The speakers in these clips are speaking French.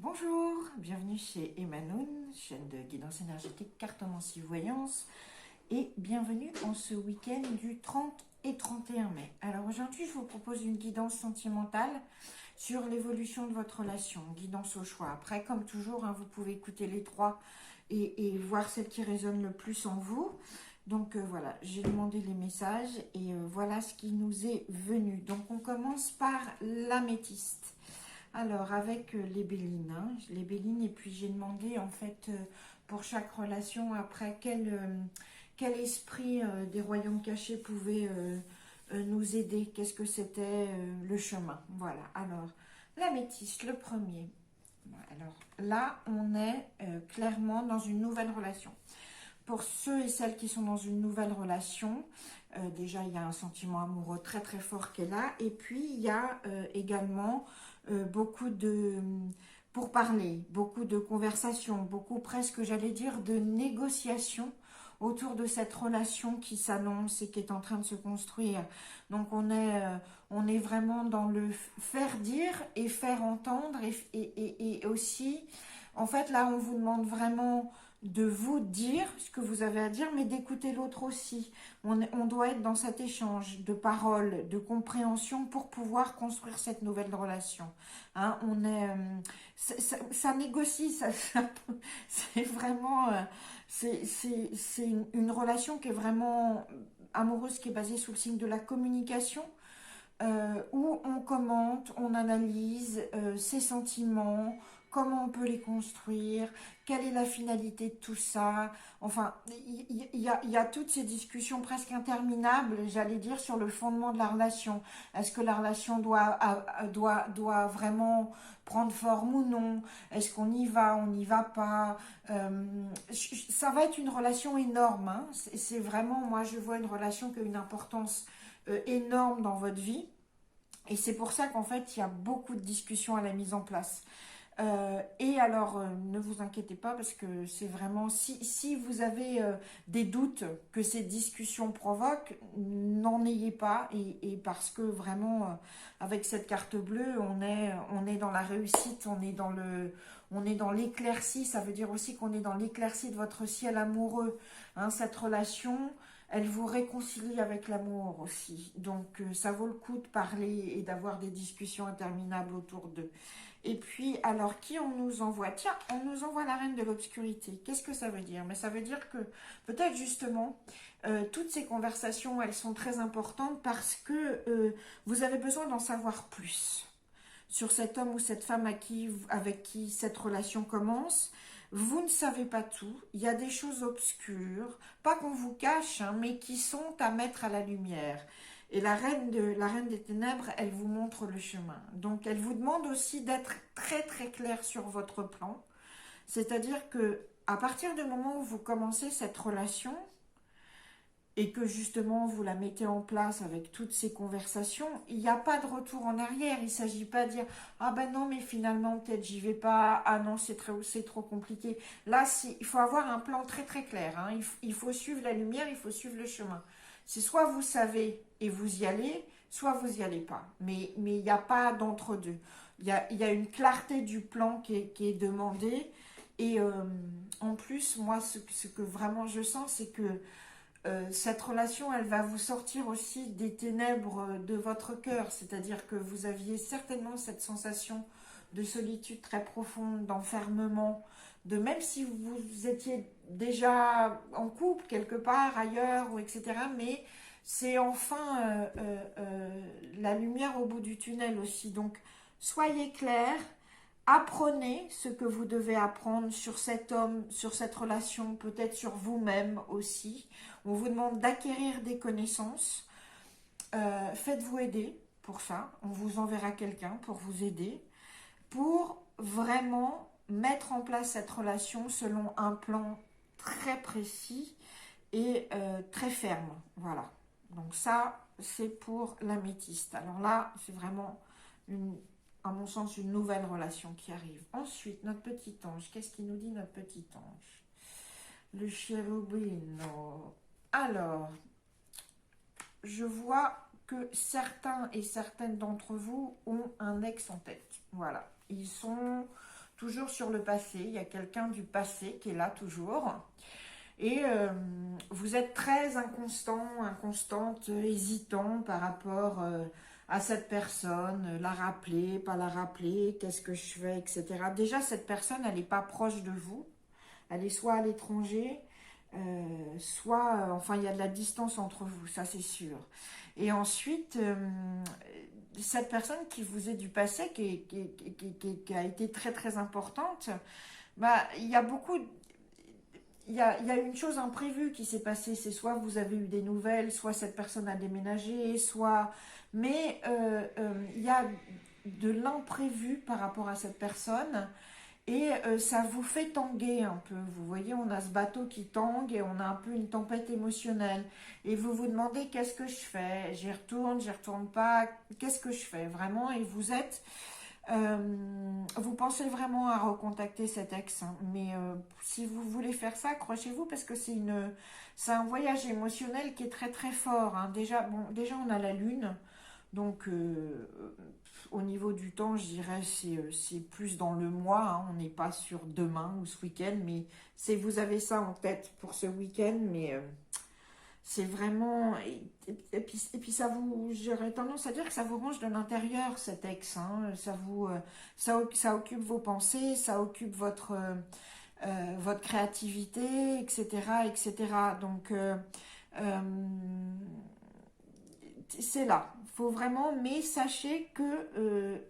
Bonjour, bienvenue chez Emanoun, chaîne de guidance énergétique, cartomancie, voyance, et bienvenue en ce week-end du 30 et 31 mai. Alors aujourd'hui, je vous propose une guidance sentimentale sur l'évolution de votre relation, guidance au choix. Après, comme toujours, vous pouvez écouter les trois et voir celle qui résonne le plus en vous. Donc voilà, j'ai demandé les messages et voilà ce qui nous est venu. Donc on commence par l'améthyste. Alors, avec les Bélines, les Bélines, et puis j'ai demandé en fait pour chaque relation après quel esprit des royaumes cachés pouvait nous aider, qu'est-ce que c'était le chemin. Voilà, alors l'améthyste, le premier. Alors là, on est clairement dans une nouvelle relation. Pour ceux et celles qui sont dans une nouvelle relation, déjà il y a un sentiment amoureux très très fort qui est là, et puis il y a également beaucoup de pourparlers, beaucoup de conversations, beaucoup presque j'allais dire de négociations autour de cette relation qui s'annonce et qui est en train de se construire. Donc on est vraiment dans le faire dire et faire entendre et aussi, en fait là on vous demande vraiment de vous dire ce que vous avez à dire, mais d'écouter l'autre aussi. On doit être dans cet échange de paroles, de compréhension pour pouvoir construire cette nouvelle relation. On est, ça négocie, c'est vraiment, c'est une relation qui est vraiment amoureuse, qui est basée sous le signe de la communication, où on commente, on analyse ses sentiments, comment on peut les construire, quelle est la finalité de tout ça. Enfin, il y a toutes ces discussions presque interminables, j'allais dire, sur le fondement de la relation. Est-ce que la relation doit vraiment prendre forme ou non? Est-ce qu'on y va, on n'y va pas? Ça va être une relation énorme. C'est vraiment, moi je vois une relation qui a une importance énorme dans votre vie. Et c'est pour ça qu'en fait, il y a beaucoup de discussions à la mise en place. Et alors, ne vous inquiétez pas parce que c'est vraiment, si vous avez des doutes que ces discussions provoquent, n'en ayez pas. Et parce que vraiment, avec cette carte bleue, on est dans la réussite, on est dans l'éclaircie. Ça veut dire aussi qu'on est dans l'éclaircie de votre ciel amoureux. Cette relation, elle vous réconcilie avec l'amour aussi. Donc, ça vaut le coup de parler et d'avoir des discussions interminables autour d'eux. Et puis, alors, qui on nous envoie? Tiens, on nous envoie la reine de l'obscurité. Qu'est-ce que ça veut dire? Mais ça veut dire que, peut-être justement, toutes ces conversations, elles sont très importantes parce que vous avez besoin d'en savoir plus sur cet homme ou cette femme avec qui cette relation commence. Vous ne savez pas tout. Il y a des choses obscures, pas qu'on vous cache, mais qui sont à mettre à la lumière. Et la reine des ténèbres, elle vous montre le chemin. Donc, elle vous demande aussi d'être très très clair sur votre plan. C'est-à-dire que à partir du moment où vous commencez cette relation, et que justement vous la mettez en place avec toutes ces conversations, il n'y a pas de retour en arrière. Il ne s'agit pas de dire ah ben non mais finalement peut-être j'y vais pas, ah non c'est trop compliqué. Là il faut avoir un plan très très clair. Il faut suivre la lumière, il faut suivre le chemin. C'est soit vous savez et vous y allez, soit vous y allez pas. Mais il n'y a pas d'entre-deux. Il y a une clarté du plan qui est demandée. Et en plus, moi, ce que vraiment je sens, c'est que cette relation, elle va vous sortir aussi des ténèbres de votre cœur, c'est-à-dire que vous aviez certainement cette sensation de solitude très profonde, d'enfermement, de même si vous étiez déjà en couple quelque part ailleurs, ou etc., mais c'est enfin la lumière au bout du tunnel aussi. Donc, soyez clairs, apprenez ce que vous devez apprendre sur cet homme, sur cette relation, peut-être sur vous-même aussi. On vous demande d'acquérir des connaissances. Faites-vous aider pour ça. On vous enverra quelqu'un pour vous aider, pour vraiment mettre en place cette relation selon un plan très précis et très ferme. Voilà. Donc ça, c'est pour l'améthyste. Alors là, c'est vraiment à mon sens, une nouvelle relation qui arrive. Ensuite, notre petit ange. Qu'est-ce qu'il nous dit, notre petit ange? Le chérubino. Alors, je vois que certains et certaines d'entre vous ont un ex en tête. Voilà. Ils sont toujours sur le passé. Il y a quelqu'un du passé qui est là toujours. Et vous êtes très inconstant, inconstante, hésitant par rapport à cette personne, la rappeler, pas la rappeler, qu'est-ce que je fais, etc. Déjà, cette personne, elle n'est pas proche de vous. Elle est soit à l'étranger, soit, enfin, il y a de la distance entre vous, ça c'est sûr. Et ensuite, cette personne qui vous est du passé, qui a été très très importante, bah, il y a beaucoup, il y a une chose imprévue qui s'est passée, c'est soit vous avez eu des nouvelles, soit cette personne a déménagé, soit... Mais il y a de l'imprévu par rapport à cette personne et ça vous fait tanguer un peu. Vous voyez, on a ce bateau qui tangue et on a un peu une tempête émotionnelle. Et vous vous demandez qu'est-ce que je fais? J'y retourne pas, qu'est-ce que je fais vraiment? Et vous êtes... vous pensez vraiment à recontacter cet ex, hein, mais si vous voulez faire ça, accrochez-vous parce que c'est un voyage émotionnel qui est très très fort, hein. Déjà, bon, déjà on a la lune, donc au niveau du temps, je dirais c'est plus dans le mois, hein. On n'est pas sur demain ou ce week-end, mais vous avez ça en tête pour ce week-end, mais c'est vraiment... Et puis ça vous... J'aurais tendance à dire que ça vous range de l'intérieur, cet ex, hein. Ça vous... ça occupe vos pensées, ça occupe votre créativité, etc., etc. Donc, c'est là. Il faut vraiment... Mais sachez que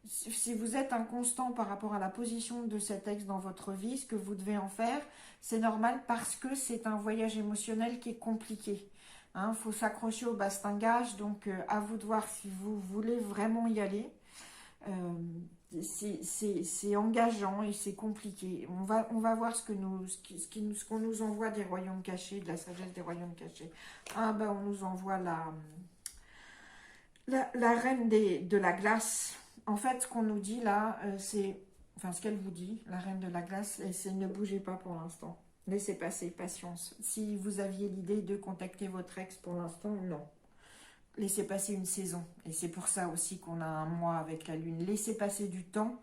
si vous êtes inconstant par rapport à la position de cet ex dans votre vie, ce que vous devez en faire, c'est normal parce que c'est un voyage émotionnel qui est compliqué. Il faut s'accrocher au bastingage, donc à vous de voir si vous voulez vraiment y aller. C'est engageant et c'est compliqué. On va voir ce qu'on nous envoie des royaumes cachés, de la sagesse des royaumes cachés. Ah ben on nous envoie la reine de la glace. En fait, ce qu'on nous dit là, c'est... Enfin, ce qu'elle vous dit, la reine de la glace, c'est ne bougez pas pour l'instant. Laissez passer, patience. Si vous aviez l'idée de contacter votre ex pour l'instant, non. Laissez passer une saison. Et c'est pour ça aussi qu'on a un mois avec la lune. Laissez passer du temps.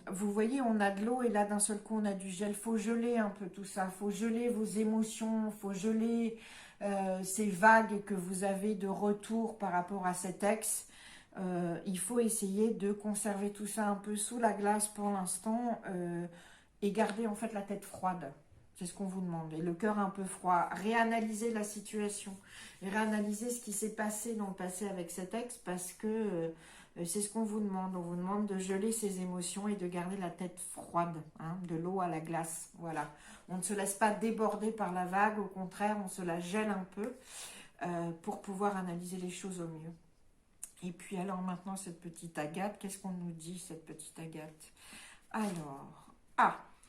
Vous voyez, on a de l'eau et là, d'un seul coup, on a du gel. Il faut geler un peu tout ça. Il faut geler vos émotions. Il faut geler ces vagues que vous avez de retour par rapport à cet ex. Il faut essayer de conserver tout ça un peu sous la glace pour l'instant et garder en fait la tête froide. C'est ce qu'on vous demande. Et le cœur un peu froid. Réanalyser la situation. Et réanalyser ce qui s'est passé dans le passé avec cet ex parce que c'est ce qu'on vous demande. On vous demande de geler ses émotions et de garder la tête froide. Hein, de l'eau à la glace. Voilà. On ne se laisse pas déborder par la vague. Au contraire, on se la gèle un peu pour pouvoir analyser les choses au mieux. Et puis alors maintenant cette petite Agathe, qu'est-ce qu'on nous dit cette petite Agathe?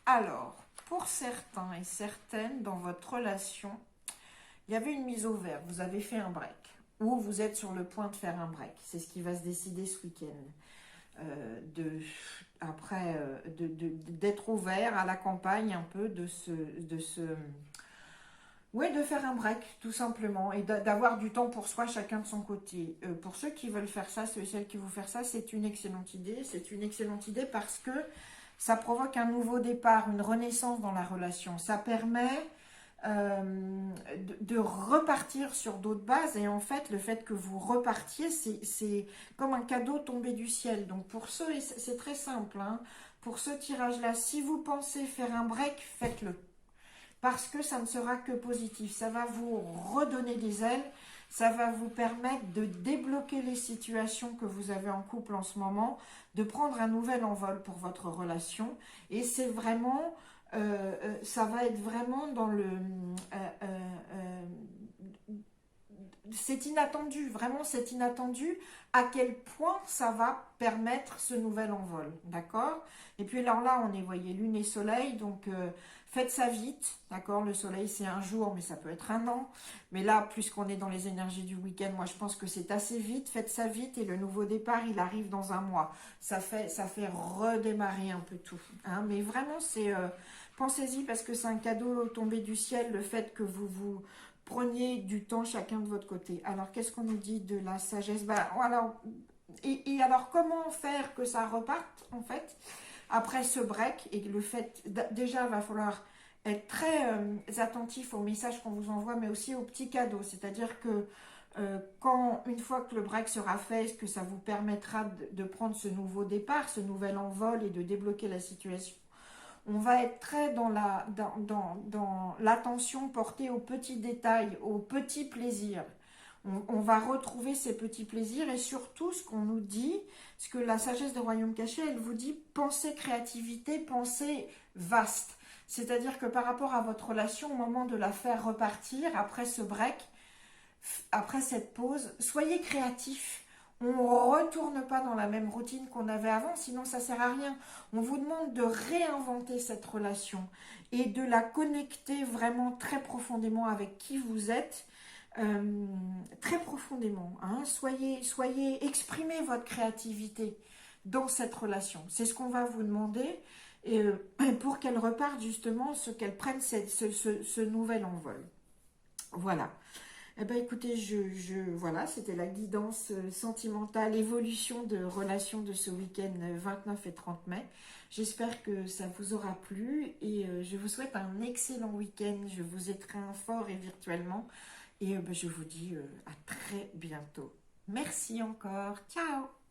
Alors, pour certains et certaines dans votre relation, il y avait une mise au vert, vous avez fait un break, ou vous êtes sur le point de faire un break, c'est ce qui va se décider ce week-end. D'être ouvert à la campagne un peu, oui, de faire un break, tout simplement, et d'avoir du temps pour soi, chacun de son côté. Pour ceux qui veulent faire ça, ceux et celles qui vont faire ça, c'est une excellente idée. C'est une excellente idée parce que ça provoque un nouveau départ, une renaissance dans la relation. Ça permet de repartir sur d'autres bases. Et en fait, le fait que vous repartiez, c'est comme un cadeau tombé du ciel. Donc pour ceux, c'est très simple, hein, pour ce tirage-là, si vous pensez faire un break, faites-le. Parce que ça ne sera que positif. Ça va vous redonner des ailes. Ça va vous permettre de débloquer les situations que vous avez en couple en ce moment, de prendre un nouvel envol pour votre relation. Et c'est vraiment, ça va être vraiment dans le... c'est inattendu, vraiment c'est inattendu à quel point ça va permettre ce nouvel envol, d'accord? Et puis alors là, on est, voyez, lune et soleil, donc faites ça vite, d'accord? Le soleil, c'est un jour, mais ça peut être un an. Mais là, puisqu'on est dans les énergies du week-end, moi, je pense que c'est assez vite. Faites ça vite et le nouveau départ, il arrive dans un mois. Ça fait redémarrer un peu tout, hein? Mais vraiment, c'est... pensez-y parce que c'est un cadeau tombé du ciel, le fait que vous preniez du temps chacun de votre côté. Alors, qu'est-ce qu'on nous dit de la sagesse? Alors, et alors, comment faire que ça reparte, en fait? après ce break, et le fait, déjà, il va falloir être très attentif aux messages qu'on vous envoie, mais aussi aux petits cadeaux. C'est-à-dire que une fois que le break sera fait, ce que ça vous permettra de prendre ce nouveau départ, ce nouvel envol et de débloquer la situation, on va être très dans l'attention portée aux petits détails, aux petits plaisirs. On va retrouver ces petits plaisirs et surtout ce qu'on nous dit, ce que la sagesse des royaumes cachés, elle vous dit, pensez créativité, pensez vaste. C'est-à-dire que par rapport à votre relation, au moment de la faire repartir, après ce break, après cette pause, soyez créatifs. On ne retourne pas dans la même routine qu'on avait avant, sinon ça ne sert à rien. On vous demande de réinventer cette relation et de la connecter vraiment très profondément avec qui vous êtes. Très profondément. Hein. Exprimez votre créativité dans cette relation. C'est ce qu'on va vous demander et, pour qu'elle reparte justement, qu'elle prenne ce nouvel envol. Voilà. Eh ben, écoutez, voilà, c'était la guidance sentimentale, évolution de relation de ce week-end 29 et 30 mai. J'espère que ça vous aura plu et je vous souhaite un excellent week-end. Je vous étreins fort et virtuellement et je vous dis à très bientôt. Merci encore. Ciao!